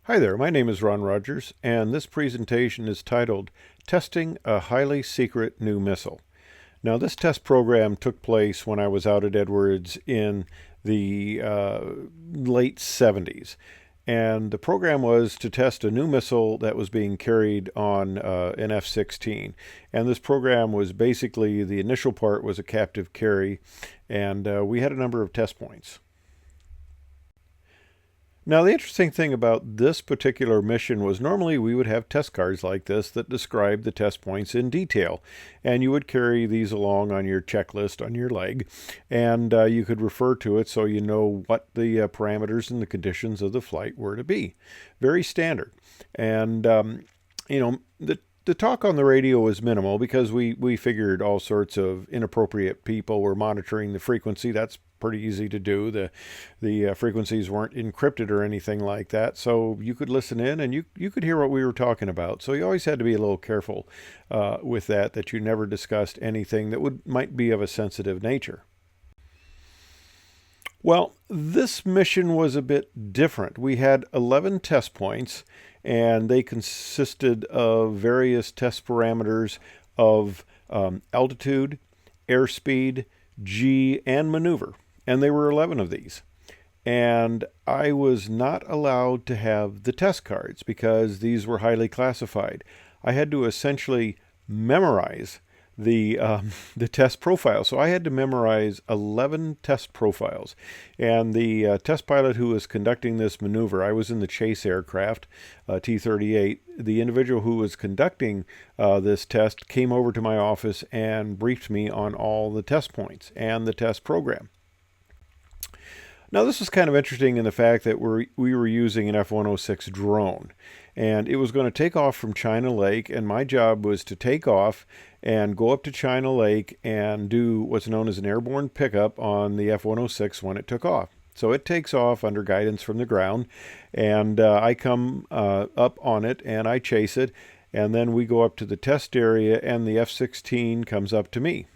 Hi there, my name is Ron Rogers, and this presentation is titled Testing a Highly Secret New Missile. Now, this test program took place when I was out at Edwards in the late 70s. And the program was to test a new missile that was being carried on an F-16. And this program was basically, the initial part was a captive carry, and we had a number of test points. Now, the interesting thing about this particular mission was normally we would have test cards like this that describe the test points in detail. And you would carry these along on your checklist on your leg, and you could refer to it so you know what the parameters and the conditions of the flight were to be. Very standard. And, the talk on the radio was minimal because we figured all sorts of inappropriate people were monitoring the frequency. That's pretty easy to do. The frequencies weren't encrypted or anything like that, so you could listen in and you could hear what we were talking about. So you always had to be a little careful with that you never discussed anything that might be of a sensitive nature. Well, this mission was a bit different. We had 11 test points, and they consisted of various test parameters of altitude, airspeed, G, and maneuver. And there were 11 of these. And I was not allowed to have the test cards because these were highly classified. I had to essentially memorize the test profile. So I had to memorize 11 test profiles. And the test pilot who was conducting this maneuver, I was in the chase aircraft, T-38. The individual who was conducting this test came over to my office and briefed me on all the test points and the test program. Now, this was kind of interesting in the fact that we were using an F-106 drone, and it was going to take off from China Lake, and my job was to take off and go up to China Lake and do what's known as an airborne pickup on the F-106 when it took off. So it takes off under guidance from the ground, and I come up on it and I chase it, and then we go up to the test area and the F-16 comes up to me.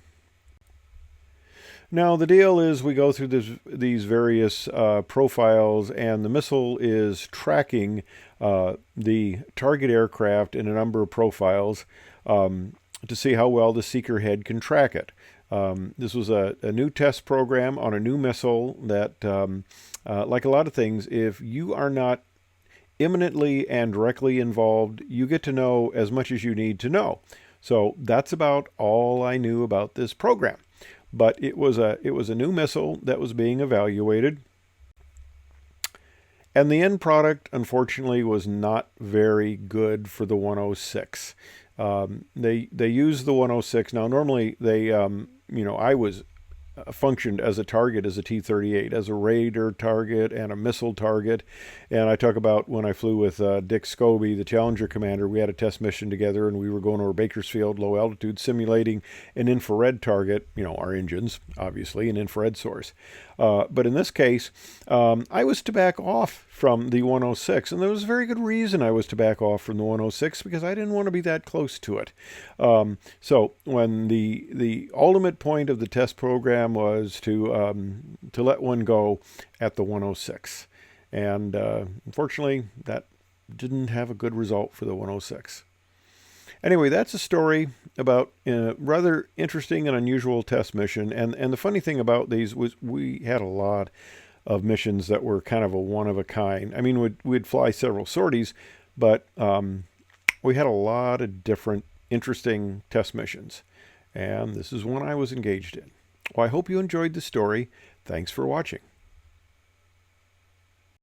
Now, the deal is we go through these various profiles, and the missile is tracking the target aircraft in a number of profiles to see how well the seeker head can track it. This was a new test program on a new missile that, like a lot of things, if you are not imminently and directly involved, you get to know as much as you need to know. So that's about all I knew about this program. But it was a new missile that was being evaluated. And the end product, unfortunately, was not very good for the 106. They used the 106. Now, normally I was functioned as a target as a T-38, as a radar target and a missile target. And I talk about when I flew with Dick Scobie, the Challenger commander, we had a test mission together and we were going over Bakersfield, low altitude, simulating an infrared target, our engines, obviously, an infrared source. But in this case, I was to back off from the 106, and there was a very good reason I was to back off from the 106 because I didn't want to be that close to it. So when the ultimate point of the test program was to let one go at the 106, and unfortunately that didn't have a good result for the 106. Anyway, that's a story about a rather interesting and unusual test mission. And the funny thing about these was we had a lot of missions that were kind of a one of a kind. I mean, we'd fly several sorties, but we had a lot of different interesting test missions. And this is one I was engaged in. Well, I hope you enjoyed the story. Thanks for watching.